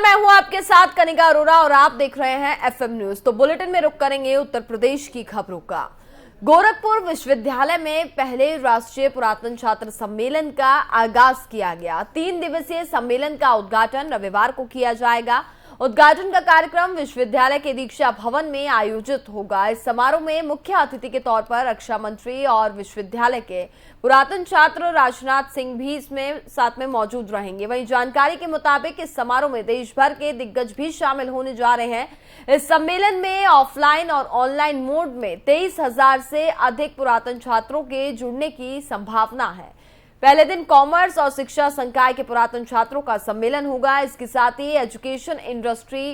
मैं हूं आपके साथ कनिका अरोरा और आप देख रहे हैं एफएम न्यूज। तो बुलेटिन में रुक करेंगे उत्तर प्रदेश की खबरों का। गोरखपुर विश्वविद्यालय में पहले राष्ट्रीय पुरातन छात्र सम्मेलन का आगाज किया गया। 3 दिवसीय सम्मेलन का उद्घाटन रविवार को किया जाएगा। उद्घाटन का कार्यक्रम विश्वविद्यालय के दीक्षा भवन में आयोजित होगा। इस समारोह में मुख्य अतिथि के तौर पर रक्षा मंत्री और विश्वविद्यालय के पुरातन छात्र राजनाथ सिंह भी इसमें साथ में मौजूद रहेंगे। वहीं जानकारी के मुताबिक इस समारोह में देश भर के दिग्गज भी शामिल होने जा रहे हैं। इस सम्मेलन में ऑफलाइन और ऑनलाइन मोड में 23,000 से अधिक पुरातन छात्रों के जुड़ने की संभावना है। पहले दिन कॉमर्स और शिक्षा संकाय के पुरातन छात्रों का सम्मेलन होगा। इसके साथ ही एजुकेशन इंडस्ट्री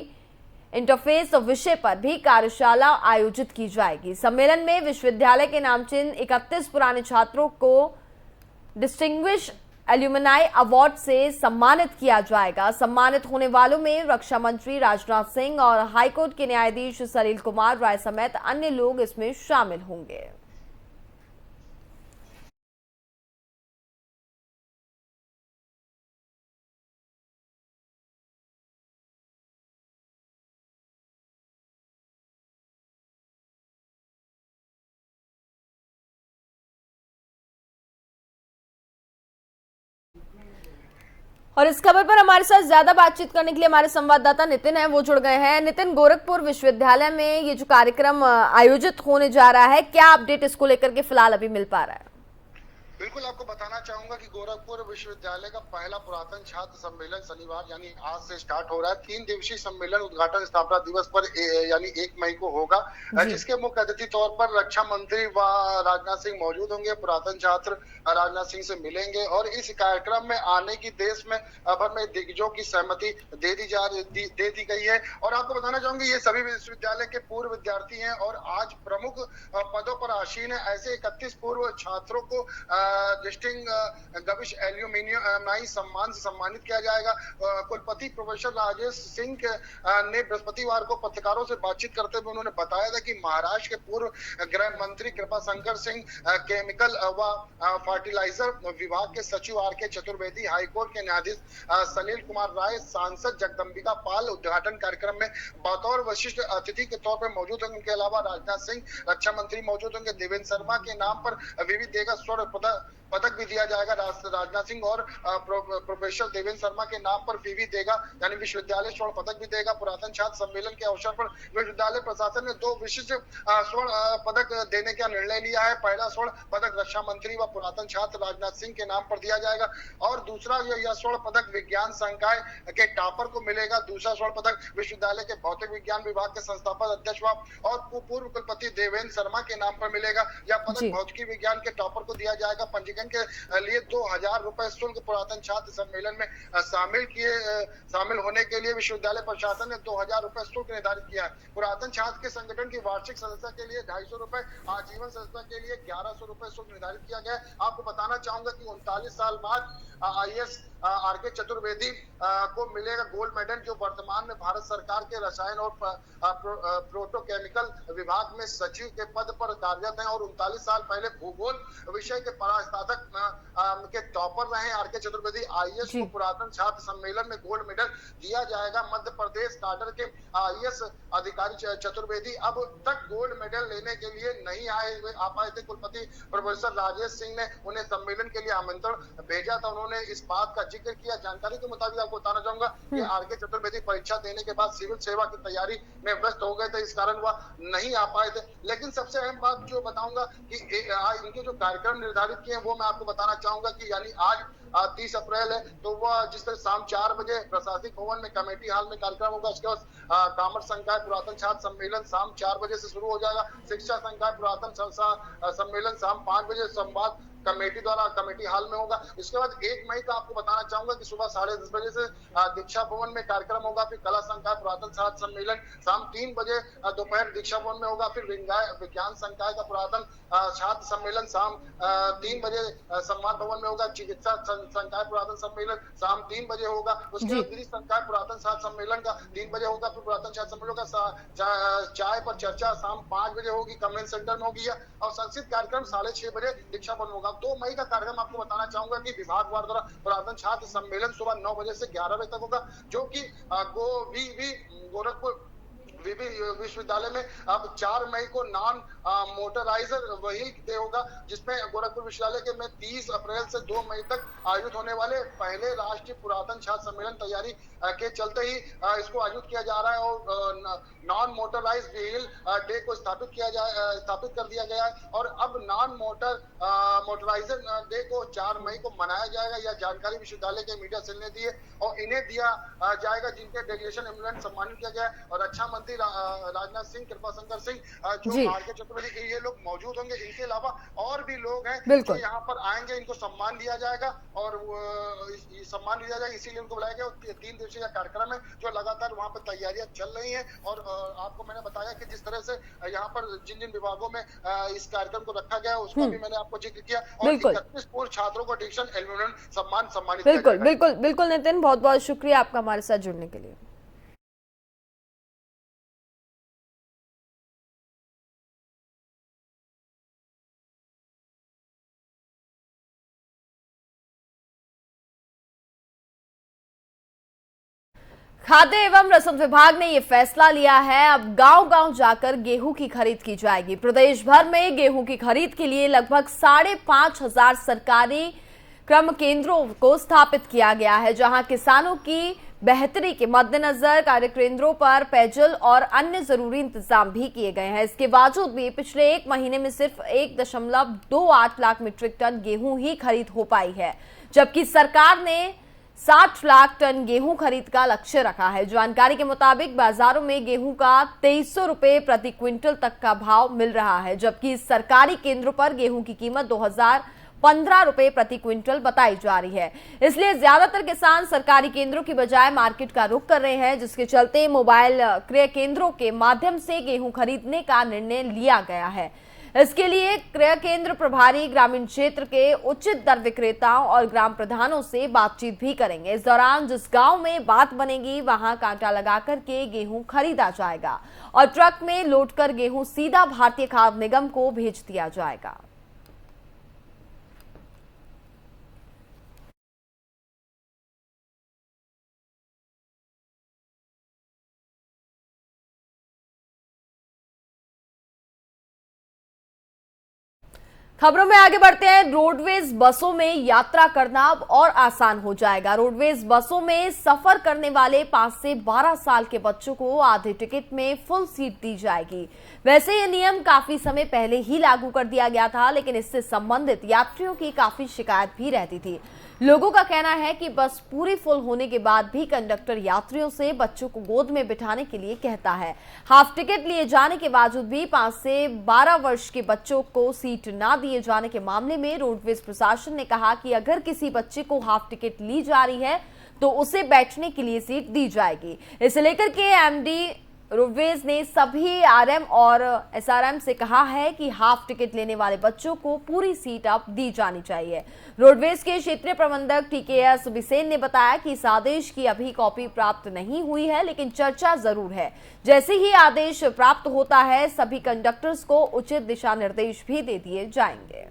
इंटरफेस विषय पर भी कार्यशाला आयोजित की जाएगी। सम्मेलन में विश्वविद्यालय के नामचीन 31 पुराने छात्रों को डिस्टिंग्विश एल्यूमिनाई अवार्ड से सम्मानित किया जाएगा। सम्मानित होने वालों में रक्षा मंत्री राजनाथ सिंह और हाईकोर्ट के न्यायाधीश सलील कुमार राय समेत अन्य लोग इसमें शामिल होंगे। और इस खबर पर हमारे साथ ज्यादा बातचीत करने के लिए हमारे संवाददाता नितिन हैं, वो जुड़ गए हैं। नितिन, गोरखपुर विश्वविद्यालय में ये जो कार्यक्रम आयोजित होने जा रहा है, क्या अपडेट इसको लेकर के फिलहाल अभी मिल पा रहा है? बिल्कुल, आपको बताना चाहूंगा कि गोरखपुर विश्वविद्यालय का पहला पुरातन छात्र सम्मेलन शनिवार यानी आज से स्टार्ट हो रहा है। 3 दिवसीय सम्मेलन उद्घाटन स्थापना दिवस पर यानी 1 मई को होगा, जिसके मुख्य अतिथि तौर पर रक्षा मंत्री व राजनाथ सिंह मौजूद होंगे। पुरातन छात्र राजनाथ सिंह से मिलेंगे और इस कार्यक्रम में आने की देश में भर में दिग्गजों की सहमति दे दी गई है। और आपको बताना चाहूंगा ये सभी विश्वविद्यालय के पूर्व विद्यार्थी हैं और आज प्रमुख पदों पर आसीन है। ऐसे 31 पूर्व छात्रों को डिस्टिंग्विश एल्यूमिनाई सम्मान से सम्मानित किया जाएगा। कुलपति प्रोफेसर राजेश सिंह ने बृहस्पतिवार को पत्रकारों से बातचीत करते हुए उन्होंने बताया था कि महाराष्ट्र के पूर्व गृह मंत्री कृपाशंकर सिंह, केमिकल व फर्टिलाइजर विभाग के सचिव आर के चतुर्वेदी, हाईकोर्ट के न्यायाधीश सलील कुमार राय, सांसद जगदम्बिका पाल उद्घाटन कार्यक्रम में बतौर विशिष्ट अतिथि के तौर पर मौजूद होंगे। इनके अलावा राजनाथ सिंह, रक्षा मंत्री मौजूद होंगे। देवेंद्र शर्मा के नाम पर विविध देगा स्वर्ण पदक भी दिया जाएगा। राजनाथ सिंह और प्रोफेसर देवेंद्र शर्मा के नाम पर विवि देगा यानी विश्वविद्यालय स्वर्ण पदक भी देगा। पुरातन छात्र सम्मेलन के अवसर पर विश्वविद्यालय प्रशासन ने 2 विशिष्ट स्वर्ण पदक देने का निर्णय लिया है। पहला स्वर्ण पदक रक्षा मंत्री व पुरातन छात्र राजनाथ सिंह के नाम पर दिया जाएगा और दूसरा यह स्वर्ण पदक विज्ञान संकाय के टॉपर को मिलेगा। दूसरा स्वर्ण पदक विश्वविद्यालय के भौतिक विज्ञान विभाग के संस्थापक अध्यक्ष और पूर्व कुलपति देवेंद्र शर्मा के नाम पर मिलेगा। यह पदक भौतिकी विज्ञान के टॉपर को दिया जाएगा। पंजीकरण के लिए 2,000 रुपए शुल्क पुरातन छात्र सम्मेलन में शामिल होने के लिए विश्वविद्यालय प्रशासन ने 2,000 रुपए शुल्क निर्धारित किया है। पुरातन छात्र के संगठन की वार्षिक सदस्यता के लिए 250 रुपए, आजीवन सदस्यता के लिए 1100 रुपए शुल्क निर्धारित किया गया है। आपको बताना चाहूंगा कि 39 साल बाद IAS आर के चतुर्वेदी को मिलेगा गोल्ड मेडल, जो वर्तमान में भारत सरकार के रसायन और प्रोटोकेमिकल विभाग में सचिव के पद पर कार्यरत हैं और 39 साल पहले भूगोल विषय के परास्नातक के टॉपर रहे। आर के चतुर्वेदी। IAS को पुरातन छात्र सम्मेलन में गोल्ड मेडल दिया जाएगा। मध्य प्रदेश काडर के IAS अधिकारी चतुर्वेदी अब तक गोल्ड मेडल लेने के लिए नहीं आ पाए थे। कुलपति प्रोफेसर राजेश सिंह ने उन्हें सम्मेलन के लिए आमंत्रण भेजा था। उन्होंने इस बात का जिक्र किया। जानकारी के मुताबिक आपको बताना चाहूंगा कि आर के चतुर्वेदी परीक्षा देने के बाद सिविल सेवा की तैयारी में व्यस्त हो गए थे, इस कारण वह नहीं आ पाए थे। लेकिन सबसे अहम बात जो बताऊंगा कि इनके जो कार्यक्रम निर्धारित किए वो मैं आपको बताना चाहूंगा कि यानी आज 30 अप्रैल है, तो वह जिस तरह शाम 4 बजे प्रशासनिक भवन में कमेटी हॉल में कार्यक्रम होगा। उसके बाद कॉमर्स संकाय पुरातन छात्र सम्मेलन शाम 4 बजे से शुरू हो जाएगा। शिक्षा संकाय पुरातन सम्मेलन शाम 5 बजे संवाद कमेटी द्वारा कमेटी हॉल में होगा। इसके बाद 1 मई का आपको बताना चाहूंगा कि सुबह 10:30 बजे से दीक्षा भवन में कार्यक्रम होगा। फिर कला संकाय पुरातन छात्र सम्मेलन शाम 3 बजे दोपहर दीक्षा भवन में होगा। फिर विज्ञान संकाय का पुरातन छात्र सम्मेलन शाम 3 बजे सम्मान भवन में होगा। चिकित्सा संकाय पुरातन सम्मेलन शाम 3 बजे होगा। उसके बाद गृह संकाय पुरातन छात्र सम्मेलन का 3 बजे होगा। फिर पुरातन छात्र सम्मेलन का चाय पर चर्चा शाम 5 बजे होगी, कन्वेंशन सेंटर में होगी और संस्कृत कार्यक्रम 6:30 बजे दीक्षा भवन होगा। 2 मई का कार्यक्रम आपको बताना चाहूंगा कि विभागवार द्वारा पुरातन छात्र सम्मेलन सुबह 9 बजे से 11 बजे तक होगा, जो कि गोरखपुर विश्वविद्यालय में अब 4 मई को नॉन मोटराइजर व्हील डे होगा, जिसमें गोरखपुर विश्वविद्यालय के में 30 अप्रैल से 2 मई तक आयोजित होने वाले पहले राष्ट्रीय पुरातन छात्र सम्मेलन तैयारी के चलते ही इसको आयोजित किया जा रहा है और नॉन मोटराइज व्हील डे को स्थापित कर दिया गया है। और अब नॉन मोटराइजर डे को 4 मई को मनाया जाएगा। यह जानकारी विश्वविद्यालय के मीडिया सेल ने दी है और इन्हें दिया जाएगा जिनके डेलीगेशन एम्बुलेंस सम्मानित किया गया है। और रक्षा मंत्री राजनाथ सिंह, कृपाशंकर सिंह, जो आर के चतुर्वेदी, ये लोग मौजूद होंगे। इनके अलावा और भी लोग हैं जो यहाँ पर आएंगे, इनको सम्मान दिया जाएगा और सम्मान दिया जाएगा, इसीलिए उनको बुलाया गया। 3 दिवसीय कार्यक्रम है जो लगातार वहाँ पर तैयारियां चल रही हैं। और आपको मैंने बताया कि जिस तरह से यहाँ पर जिन जिन विभागों में इस कार्यक्रम को रखा गया है उसका भी मैंने आपको जिक्र किया। और 31 पूर्व छात्रों को डिक्शन एल्यूमिनियम सम्मानित बिल्कुल नितिन, बहुत बहुत शुक्रिया आपका हमारे साथ जुड़ने के लिए। खाद्य एवं रसद विभाग ने यह फैसला लिया है, अब गांव-गांव जाकर गेहूं की खरीद की जाएगी। प्रदेश भर में गेहूं की खरीद के लिए लगभग 5,500 सरकारी क्रम केंद्रों को स्थापित किया गया है, जहां किसानों की बेहतरी के मद्देनजर कार्य केंद्रों पर पेयजल और अन्य जरूरी इंतजाम भी किए गए हैं। इसके बावजूद भी पिछले 1 महीने में सिर्फ 1.28 लाख मीट्रिक टन गेहूं ही खरीद हो पाई है, जबकि सरकार ने 60 लाख टन गेहूं खरीद का लक्ष्य रखा है। जानकारी के मुताबिक बाजारों में गेहूं का 2300 रुपए प्रति क्विंटल तक का भाव मिल रहा है, जबकि सरकारी केंद्रों पर गेहूं की कीमत 2015 रुपए प्रति क्विंटल बताई जा रही है। इसलिए ज्यादातर किसान सरकारी केंद्रों की बजाय मार्केट का रुख कर रहे हैं, जिसके चलते मोबाइल क्रय केंद्रों के माध्यम से गेहूं खरीदने का निर्णय लिया गया है। इसके लिए क्रय केंद्र प्रभारी ग्रामीण क्षेत्र के उचित दर विक्रेताओं और ग्राम प्रधानों से बातचीत भी करेंगे। इस दौरान जिस गांव में बात बनेगी वहां कांटा लगाकर के गेहूं खरीदा जाएगा और ट्रक में लोड कर गेहूं सीधा भारतीय खाद्य निगम को भेज दिया जाएगा। खबरों में आगे बढ़ते हैं। रोडवेज बसों में यात्रा करना अब और आसान हो जाएगा। रोडवेज बसों में सफर करने वाले 5 से 12 साल के बच्चों को आधे टिकट में फुल सीट दी जाएगी। वैसे ये नियम काफी समय पहले ही लागू कर दिया गया था, लेकिन इससे संबंधित यात्रियों की काफी शिकायत भी रहती थी। लोगों का कहना है कि बस पूरी फुल होने के बाद भी कंडक्टर यात्रियों से बच्चों को गोद में बिठाने के लिए कहता है। हाफ टिकट लिए जाने के बावजूद भी 5 से 12 वर्ष के बच्चों को सीट ना दिए जाने के मामले में रोडवेज प्रशासन ने कहा कि अगर किसी बच्चे को हाफ टिकट ली जा रही है तो उसे बैठने के लिए सीट दी जाएगी। इसे लेकर के एमडी रोडवेज ने सभी आरएम और एसआरएम से कहा है कि हाफ टिकट लेने वाले बच्चों को पूरी सीट अब दी जानी चाहिए। रोडवेज के क्षेत्रीय प्रबंधक टीकेएस बिसेन ने बताया कि इस आदेश की अभी कॉपी प्राप्त नहीं हुई है, लेकिन चर्चा जरूर है। जैसे ही आदेश प्राप्त होता है सभी कंडक्टर्स को उचित दिशा निर्देश भी दे दिए जाएंगे।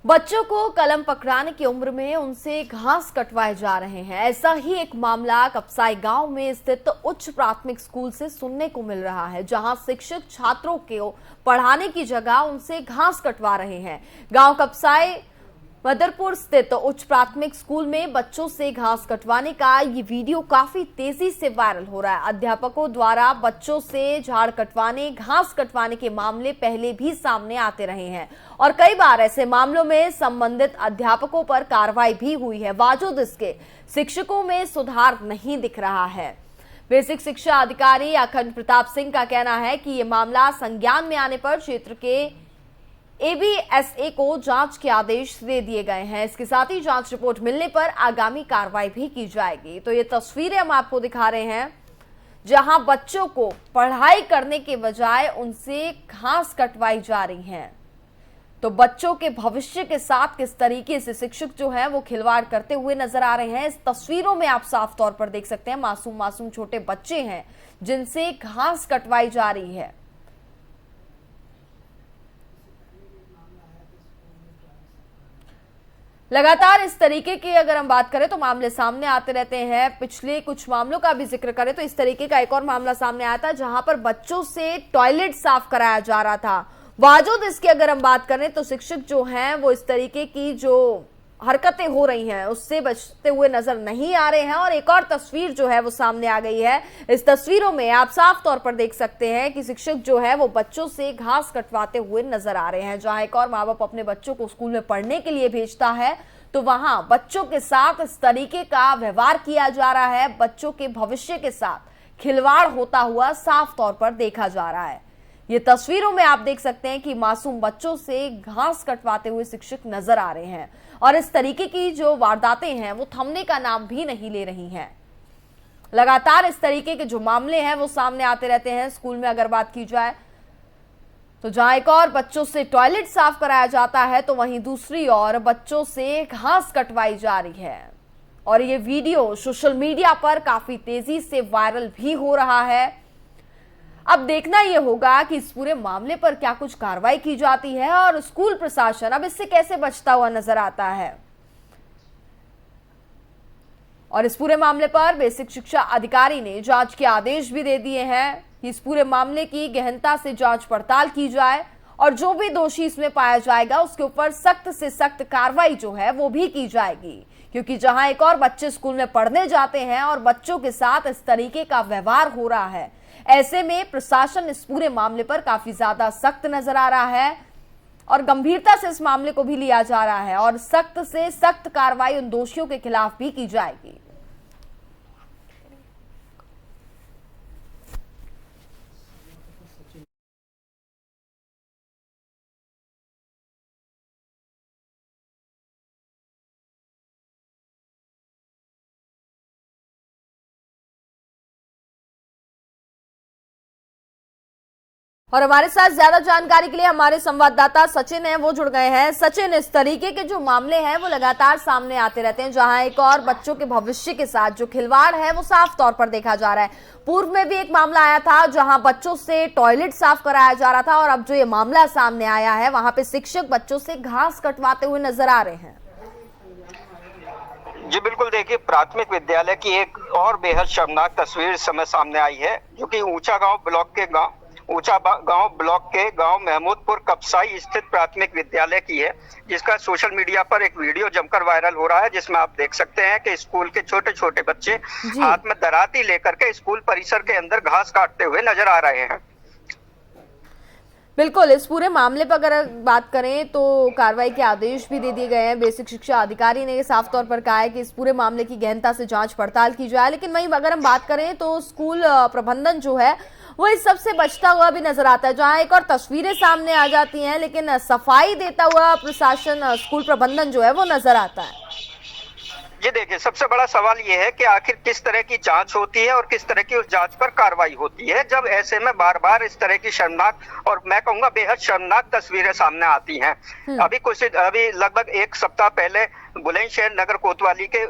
बच्चों को कलम पकड़ाने की उम्र में उनसे घास कटवाए जा रहे हैं। ऐसा ही एक मामला कपसाई गांव में स्थित उच्च प्राथमिक स्कूल से सुनने को मिल रहा है, जहां शिक्षक छात्रों को पढ़ाने की जगह उनसे घास कटवा रहे हैं। गांव कपसाई मदरपुर स्थित उच्च प्राथमिक स्कूल में बच्चों से घास कटवाने का ये वीडियो काफी तेजी से वायरल हो रहा है। अध्यापकों द्वारा बच्चों से झाड़ कटवाने, घास कटवाने के मामले पहले भी सामने आते रहे हैं और कई बार ऐसे मामलों में संबंधित अध्यापकों पर कार्रवाई भी हुई है। बावजूद इसके शिक्षकों में सुधार नहीं दिख रहा है। बेसिक शिक्षा अधिकारी अखंड प्रताप सिंह का कहना है कि ये मामला संज्ञान में आने पर क्षेत्र के एबीएसए को जांच के आदेश दे दिए गए हैं। इसके साथ ही जांच रिपोर्ट मिलने पर आगामी कार्रवाई भी की जाएगी। तो ये तस्वीरें हम आपको दिखा रहे हैं जहां बच्चों को पढ़ाई करने के बजाय उनसे घास कटवाई जा रही है। तो बच्चों के भविष्य के साथ किस तरीके से शिक्षक जो है वो खिलवाड़ करते हुए नजर आ रहे हैं। इस तस्वीरों में आप साफ तौर पर देख सकते हैं मासूम मासूम छोटे बच्चे हैं जिनसे घास कटवाई जा रही है। लगातार इस तरीके की अगर हम बात करें तो मामले सामने आते रहते हैं। पिछले कुछ मामलों का भी जिक्र करें तो इस तरीके का एक और मामला सामने आया था जहां पर बच्चों से टॉयलेट साफ कराया जा रहा था। बावजूद इसके अगर हम बात करें तो शिक्षक जो हैं वो इस तरीके की जो हरकतें हो रही हैं उससे बचते हुए नजर नहीं आ रहे हैं। और एक और तस्वीर जो है वो सामने आ गई है। इस तस्वीरों में आप साफ तौर पर देख सकते हैं कि शिक्षक जो है वो बच्चों से घास कटवाते हुए नजर आ रहे हैं। जहां एक और माँ बाप अपने बच्चों को स्कूल में पढ़ने के लिए भेजता है तो वहां बच्चों के साथ इस तरीके का व्यवहार किया जा रहा है। बच्चों के भविष्य के साथ खिलवाड़ होता हुआ साफ तौर पर देखा जा रहा है। ये तस्वीरों में आप देख सकते हैं कि मासूम बच्चों से घास कटवाते हुए शिक्षक नजर आ रहे हैं और इस तरीके की जो वारदातें हैं वो थमने का नाम भी नहीं ले रही हैं। लगातार इस तरीके के जो मामले हैं वो सामने आते रहते हैं। स्कूल में अगर बात की जाए तो जहां एक और बच्चों से टॉयलेट साफ कराया जाता है तो वहीं दूसरी ओर बच्चों से घास कटवाई जा रही है। और ये वीडियो सोशल मीडिया पर काफी तेजी से वायरल भी हो रहा है। अब देखना यह होगा कि इस पूरे मामले पर क्या कुछ कार्रवाई की जाती है और स्कूल प्रशासन अब इससे कैसे बचता हुआ नजर आता है। और इस पूरे मामले पर बेसिक शिक्षा अधिकारी ने जांच के आदेश भी दे दिए हैं कि इस पूरे मामले की गहनता से जांच पड़ताल की जाए और जो भी दोषी इसमें पाया जाएगा उसके ऊपर सख्त से सख्त कार्रवाई जो है वो भी की जाएगी। क्योंकि जहां एक और बच्चे स्कूल में पढ़ने जाते हैं और बच्चों के साथ इस तरीके का व्यवहार हो रहा है, ऐसे में प्रशासन इस पूरे मामले पर काफी ज्यादा सख्त नजर आ रहा है और गंभीरता से इस मामले को भी लिया जा रहा है और सख्त से सख्त कार्रवाई उन दोषियों के खिलाफ भी की जाएगी। और हमारे साथ ज्यादा जानकारी के लिए हमारे संवाददाता सचिन हैं, वो जुड़ गए हैं। सचिन, इस तरीके के जो मामले हैं वो लगातार सामने आते रहते हैं जहां एक और बच्चों के भविष्य के साथ जो खिलवाड़ है वो साफ तौर पर देखा जा रहा है। पूर्व में भी एक मामला आया था जहां बच्चों से टॉयलेट साफ कराया जा रहा था और अब जो ये मामला सामने आया है वहां पे शिक्षक बच्चों से घास कटवाते हुए नजर आ रहे हैं। जी बिल्कुल, देखिए प्राथमिक विद्यालय की एक और बेहद शर्मनाक तस्वीर इस समय सामने आई है जो कि ऊंचा गांव ब्लॉक के गांव महमूदपुर कपसाई स्थित प्राथमिक विद्यालय की है, जिसका सोशल मीडिया पर एक वीडियो जमकर वायरल हो रहा है जिसमें आप देख सकते हैं कि स्कूल के छोटे छोटे बच्चे हाथ में दराती लेकर के स्कूल परिसर के अंदर घास काटते हुए नजर आ रहे हैं। बिल्कुल, इस पूरे मामले पर अगर बात करें तो कार्रवाई के आदेश भी दे दिए गए हैं। बेसिक शिक्षा अधिकारी ने साफ तौर पर कहा है कि इस पूरे मामले की गहनता से जांच पड़ताल की जाए। लेकिन वहीं अगर हम बात करें तो स्कूल प्रबंधन जो है वो इस सबसे बचता हुआ भी नजर आता है। जहां एक और तस्वीरें सामने आ जाती हैं लेकिन सफाई देता हुआ प्रशासन, स्कूल प्रबंधन जो है वो नजर आता है। ये देखिए, सबसे बड़ा सवाल ये है कि आखिर किस तरह की जांच होती है और किस तरह की उस जांच पर कार्रवाई होती है जब ऐसे में बार बार इस तरह की शर्मनाक और मैं कहूंगा बेहद शर्मनाक तस्वीरें सामने आती हैं। अभी लगभग एक सप्ताह पहले बुलंदशहर नगर कोतवाली के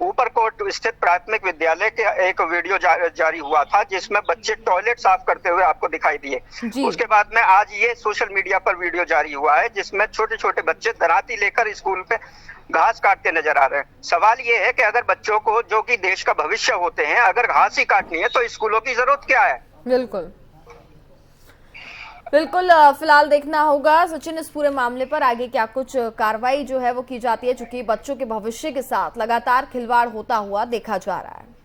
ऊपरकोट स्थित प्राथमिक विद्यालय के एक वीडियो जारी हुआ था जिसमें बच्चे टॉयलेट साफ करते हुए आपको दिखाई दिए। उसके बाद में आज ये सोशल मीडिया पर वीडियो जारी हुआ है जिसमें छोटे छोटे बच्चे दराती लेकर स्कूल पे घास काटते नजर आ रहे हैं। सवाल ये है कि अगर बच्चों को, जो कि देश का भविष्य होते हैं, अगर घास ही काटनी है तो स्कूलों की जरूरत क्या है? बिल्कुल बिल्कुल, फिलहाल देखना होगा सचिन इस पूरे मामले पर आगे क्या कुछ कार्रवाई जो है वो की जाती है, चूंकि बच्चों के भविष्य के साथ लगातार खिलवाड़ होता हुआ देखा जा रहा है।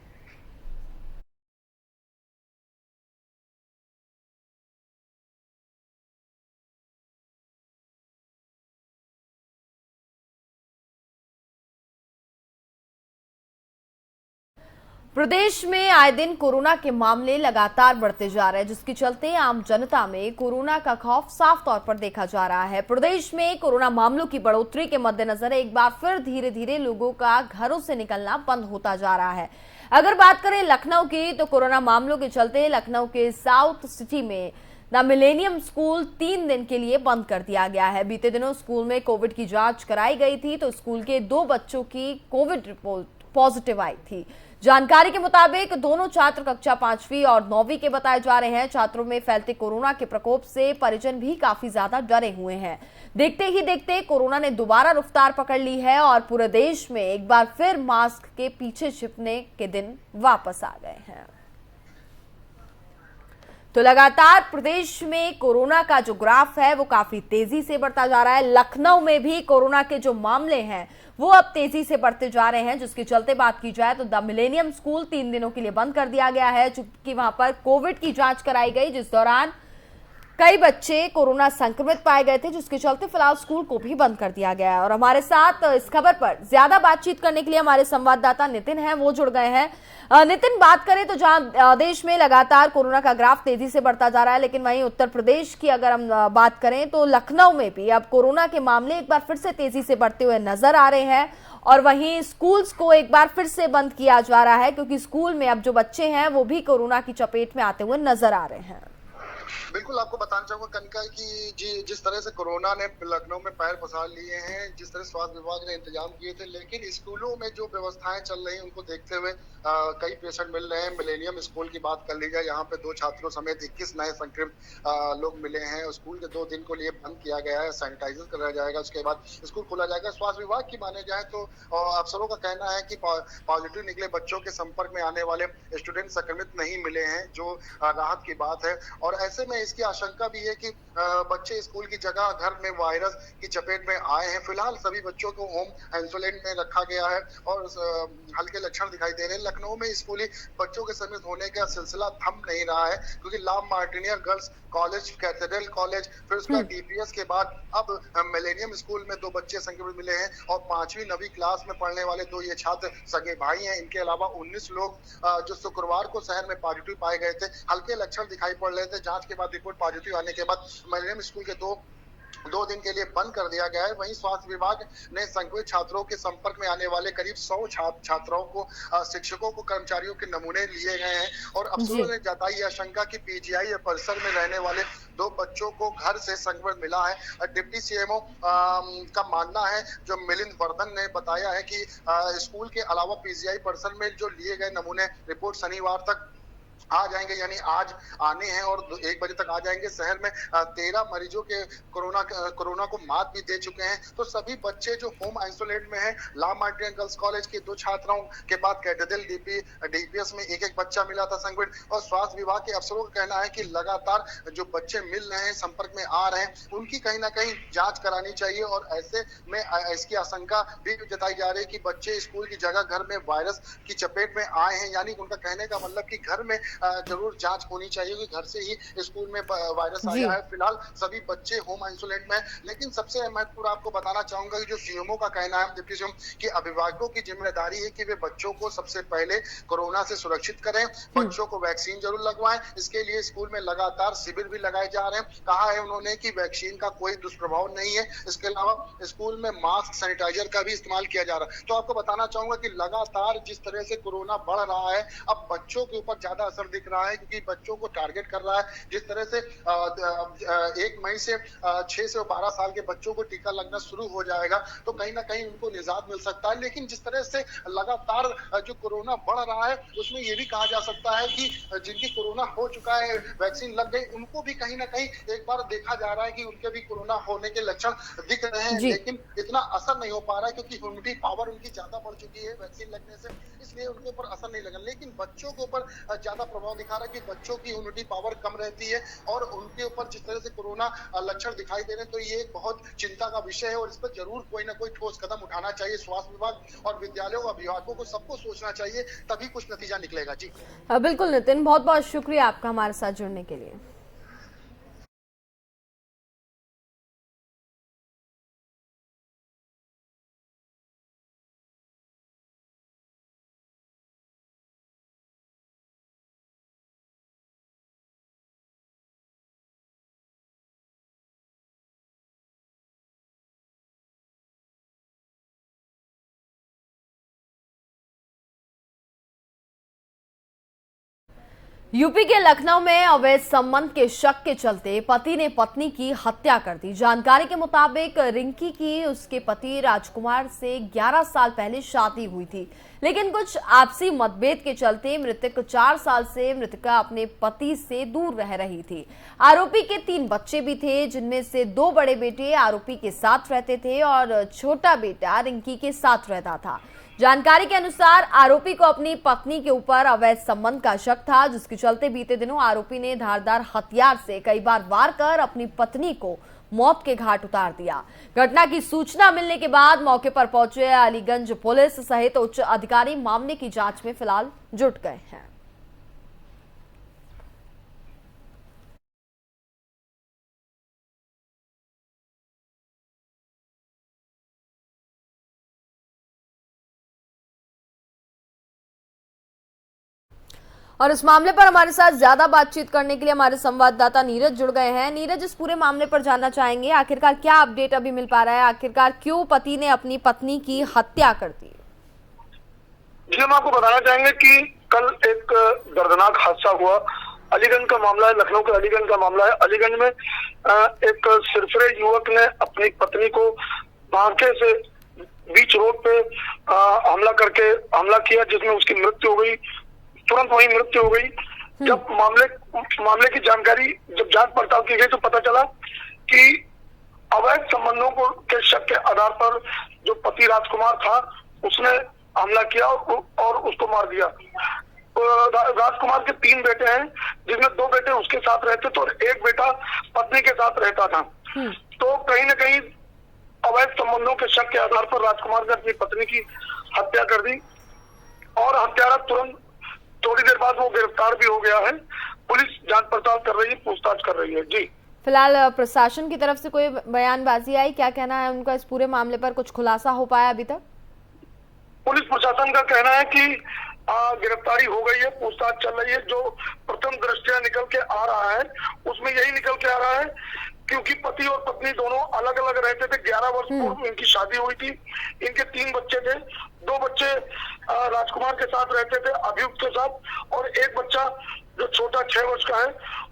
प्रदेश में आए दिन कोरोना के मामले लगातार बढ़ते जा रहे हैं, जिसके चलते आम जनता में कोरोना का खौफ साफ तौर पर देखा जा रहा है। प्रदेश में कोरोना मामलों की बढ़ोतरी के मद्देनजर एक बार फिर धीरे धीरे लोगों का घरों से निकलना बंद होता जा रहा है। अगर बात करें लखनऊ की तो कोरोना मामलों के चलते लखनऊ के साउथ सिटी में द मिलेनियम स्कूल 3 दिन के लिए बंद कर दिया गया है। बीते दिनों स्कूल में कोविड की जांच कराई गई थी तो स्कूल के 2 बच्चों की कोविड रिपोर्ट पॉजिटिव आई थी। जानकारी के मुताबिक दोनों छात्र कक्षा 5वीं और 9वीं के बताए जा रहे हैं। छात्रों में फैलते कोरोना के प्रकोप से परिजन भी काफी ज्यादा डरे हुए हैं। देखते ही देखते कोरोना ने दोबारा रफ्तार पकड़ ली है और पूरे देश में एक बार फिर मास्क के पीछे छिपने के दिन वापस आ गए हैं। तो लगातार प्रदेश में कोरोना का जो ग्राफ है वो काफी तेजी से बढ़ता जा रहा है। लखनऊ में भी कोरोना के जो मामले हैं वो अब तेजी से बढ़ते जा रहे हैं, जिसके चलते बात की जाए तो द मिलेनियम स्कूल 3 दिनों के लिए बंद कर दिया गया है, चूंकि वहां पर कोविड की जांच कराई गई, जिस दौरान कई बच्चे कोरोना संक्रमित पाए गए थे, जिसके चलते फिलहाल स्कूल को भी बंद कर दिया गया है। और हमारे साथ इस खबर पर ज्यादा बातचीत करने के लिए हमारे संवाददाता नितिन हैं, वो जुड़ गए हैं। नितिन, बात करें तो जहां देश में लगातार कोरोना का ग्राफ तेजी से बढ़ता जा रहा है, लेकिन वहीं उत्तर प्रदेश की अगर हम बात करें तो लखनऊ में भी अब कोरोना के मामले एक बार फिर से तेजी से बढ़ते हुए नजर आ रहे हैं और वहीं स्कूल्स को एक बार फिर से बंद किया जा रहा है, क्योंकि स्कूल में अब जो बच्चे हैं वो भी कोरोना की चपेट में आते हुए नजर आ रहे हैं। बिल्कुल, आपको बताना चाहूंगा कनका कि जिस तरह से कोरोना ने लखनऊ में पैर पसार लिए हैं, जिस तरह स्वास्थ्य विभाग ने इंतजाम किए थे, लेकिन स्कूलों में जो व्यवस्थाएं चल रही हैं उनको देखते हुए कई पेशेंट मिल रहे हैं। मिलेनियम स्कूल की बात कर ली जाए, यहाँ पे 2 छात्रों समेत 21 नए संक्रमित लोग मिले हैं। स्कूल के 2 दिन को लिए बंद किया गया है, सैनिटाइजर कराया जाएगा, उसके बाद स्कूल खोला जाएगा। स्वास्थ्य विभाग की माने जाए तो अफसरों का कहना है कि पॉजिटिव निकले बच्चों के संपर्क में आने वाले स्टूडेंट संक्रमित नहीं मिले हैं, जो राहत की बात है। और ऐसे में इसकी आशंका भी है कि बच्चे स्कूल की जगह घर में वायरस की चपेट में आए हैं। फिलहाल सभी बच्चों को होम आइसोलेट में रखा गया है और हल्के लक्षण दिखाई दे रहे हैं। लखनऊ में स्कूली बच्चों के संक्रमित होने का सिलसिला थम नहीं रहा है, क्योंकि ला मार्टिनिया गर्ल्स कॉलेज, कैथेड्रल कॉलेज, फिर उसका डीपीएस के बाद अब मिलेनियम स्कूल में 2 बच्चे संक्रमित मिले हैं और 5वीं 9वीं क्लास में पढ़ने वाले 2 ये छात्र सगे भाई हैं। इनके अलावा 19 लोग जो शुक्रवार को शहर में पॉजिटिव पाए गए थे, हल्के लक्षण दिखाई पड़ रहे थे। जांच के बाद रिपोर्ट पॉजिटिव आने के बाद मिलेनियम स्कूल के 2 दिन के लिए बंद कर दिया गया है। वहीं स्वास्थ्य विभाग ने संक्रमित छात्रों के संपर्क में आने वाले करीब 100 छात्राओं को, शिक्षकों को, कर्मचारियों के नमूने लिए गए हैं और अफसरों ने जताई आशंका कि पीजीआई परिसर में रहने वाले 2 बच्चों को घर से संक्रमण मिला है। डिप्टी सीएमओ का मानना है, जो मिलिंद वर्धन ने बताया है कि स्कूल के अलावा पीजीआई परिसर में जो लिए गए नमूने रिपोर्ट शनिवार तक आ जाएंगे, यानी आज आने हैं और 1 बजे तक आ जाएंगे। शहर में 13 मरीजों के कोरोना को मात भी दे चुके हैं। तो सभी बच्चे जो होम आइसोलेट में हैं, ला मार्टिन गर्ल्स कॉलेज के 2 छात्राओं के बाद कैथेड्रल डीपीएस में एक बच्चा मिला था संक्रमित। और स्वास्थ्य विभाग के अफसरों का कहना है कि लगातार जो बच्चे मिल रहे हैं, संपर्क में आ रहे हैं, उनकी कहीं ना कहीं जांच करानी चाहिए। और ऐसे में इसकी आशंका भी जताई जा रही है कि बच्चे स्कूल की जगह घर में वायरस की चपेट में आए हैं, यानी उनका कहने का मतलब कि घर में जरूर जांच होनी चाहिए कि घर से ही स्कूल में वायरस आया है। फिलहाल सभी बच्चे होम आइसोलेट में, लेकिन सबसे महत्वपूर्ण आपको बताना चाहूंगा कि जो सीएमओ का कहना है, डिप्टी सीएम, कि अभिभावकों की जिम्मेदारी है कि वे बच्चों को सबसे पहले कोरोना से सुरक्षित करें, बच्चों को वैक्सीन जरूर लगवाएं। इसके लिए स्कूल में लगातार शिविर भी लगाए जा रहे हैं। कहा है उन्होंने कि वैक्सीन का कोई दुष्प्रभाव नहीं है। इसके अलावा स्कूल में मास्क, सैनिटाइजर का भी इस्तेमाल किया जा रहा है। तो आपको बताना चाहूंगा कि लगातार जिस तरह से कोरोना बढ़ रहा है, अब बच्चों के ऊपर ज्यादा असर दिख रहा है, क्योंकि बच्चों को टारगेट कर रहा है। जिस तरह से 1 मई से 6 से 12 साल के बच्चों को टीका लगना शुरू हो जाएगा, तो कहीं ना कहीं उनको निजात मिल सकता है। लेकिन जिस तरह से लगातार जो कोरोना बढ़ रहा है, उसमें यह भी कहा जा सकता है कि जिनकी कोरोना हो चुका है, वैक्सीन लग गई, उनको भी कहीं ना कहीं एक बार देखा जा रहा है कि उनके भी कोरोना होने के लक्षण दिख रहे हैं, लेकिन इतना असर नहीं हो पा रहा है, क्योंकि इम्यूनिटी पावर उनकी ज्यादा बढ़ चुकी है वैक्सीन लगने से, इसलिए उनके ऊपर असर नहीं लगा। लेकिन बच्चों के ऊपर ज्यादा प्रभाव दिखा रहा है कि बच्चों की इम्यूनिटी पावर कम रहती है और उनके ऊपर जिस तरह से कोरोना लक्षण दिखाई दे रहे हैं, तो ये एक बहुत चिंता का विषय है और इस पर जरूर कोई ना कोई ठोस कदम उठाना चाहिए। स्वास्थ्य विभाग और विद्यालयों, अभिभावकों को सबको सोचना चाहिए, तभी कुछ नतीजा निकलेगा। जी बिल्कुल नितिन, बहुत बहुत शुक्रिया आपका हमारे साथ जुड़ने के लिए। यूपी के लखनऊ में अवैध संबंध के शक के चलते पति ने पत्नी की हत्या कर दी। जानकारी के मुताबिक रिंकी की उसके पति राजकुमार से 11 साल पहले शादी हुई थी, लेकिन कुछ आपसी मतभेद के चलते मृतक 4 साल से मृतका अपने पति से दूर रह रही थी। आरोपी के 3 बच्चे भी थे, जिनमें से 2 बड़े बेटे आरोपी के साथ रहते थे और छोटा बेटा रिंकी के साथ रहता था। जानकारी के अनुसार आरोपी को अपनी पत्नी के ऊपर अवैध संबंध का शक था, जिसके चलते बीते दिनों आरोपी ने धारदार हथियार से कई बार वार कर अपनी पत्नी को मौत के घाट उतार दिया। घटना की सूचना मिलने के बाद मौके पर पहुंचे अलीगंज पुलिस सहित उच्च अधिकारी मामले की जांच में फिलहाल जुट गए हैं। और इस मामले पर हमारे साथ ज्यादा बातचीत करने के लिए हमारे संवाददाता नीरज जुड़ गए हैं। नीरज, इस पूरे मामले पर जानना चाहेंगे, आखिरकार क्या अपडेट अभी मिल पा रहा है, आखिरकार क्यों पति ने अपनी पत्नी की हत्या कर दी? जी, हम आपको बताना चाहेंगे कि कल एक दर्दनाक हादसा हुआ। अलीगंज का मामला है, लखनऊ के अलीगंज का मामला है। अलीगंज में एक सिरफिरे युवक ने अपनी पत्नी को बांके से बीच रोड पे हमला किया, जिसमें उसकी मृत्यु हो गई। तुरंत वही मृत्यु हो गई। जब मामले की जानकारी जब जांच पड़ताल की गई तो पता चला कि अवैध संबंधों के शक के आधार पर जो पति राजकुमार था उसने हमला किया और उसको मार दिया। राजकुमार के 3 बेटे हैं, जिसमें 2 बेटे उसके साथ रहते थे और 1 बेटा पत्नी के साथ रहता था। तो कहीं न कहीं अवैध संबंधों के शक के आधार पर राजकुमार ने अपनी पत्नी की हत्या कर दी और हत्यारा तुरंत थोड़ी देर बाद वो गिरफ्तार भी हो गया है। पुलिस जांच पड़ताल कर रही है, पूछताछ कर रही है। जी, फिलहाल प्रशासन की तरफ से कोई बयानबाजी आई, क्या कहना है उनका इस पूरे मामले पर? कुछ खुलासा हो पाया अभी तक? पुलिस प्रशासन का कहना है कि गिरफ्तारी हो गई है, पूछताछ चल रही है। जो प्रथम दृष्टया निकल के आ रहा है उसमें यही निकल के आ रहा है, क्योंकि पति और पत्नी दोनों अलग अलग रहते थे। 11 वर्ष पूर्व इनकी शादी हुई थी। इनके 3 बच्चे थे। 2 बच्चे राजकुमार के साथ रहते थे, अभियुक्त के साथ, और 1 बच्चा जो छोटा 6 वर्ष का है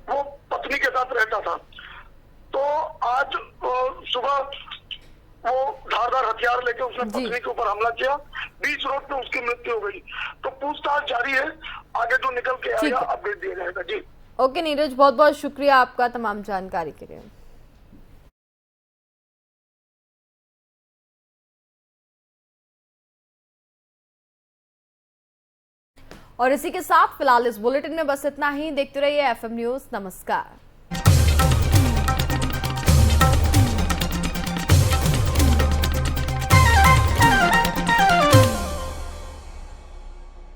वो पत्नी के साथ रहता था। तो आज सुबह वो धारदार हथियार लेके उसने पत्नी के ऊपर हमला किया, बीच रोड पे उसकी मृत्यु हो गई। तो पूछताछ जारी है, आगे जो निकल के आएगा अपडेट दिया जाएगा। जी, ओके नीरज, बहुत बहुत शुक्रिया आपका तमाम जानकारी के लिए। और इसी के साथ फिलहाल इस बुलेटिन में बस इतना ही। देखते रहिए FM न्यूज। नमस्कार।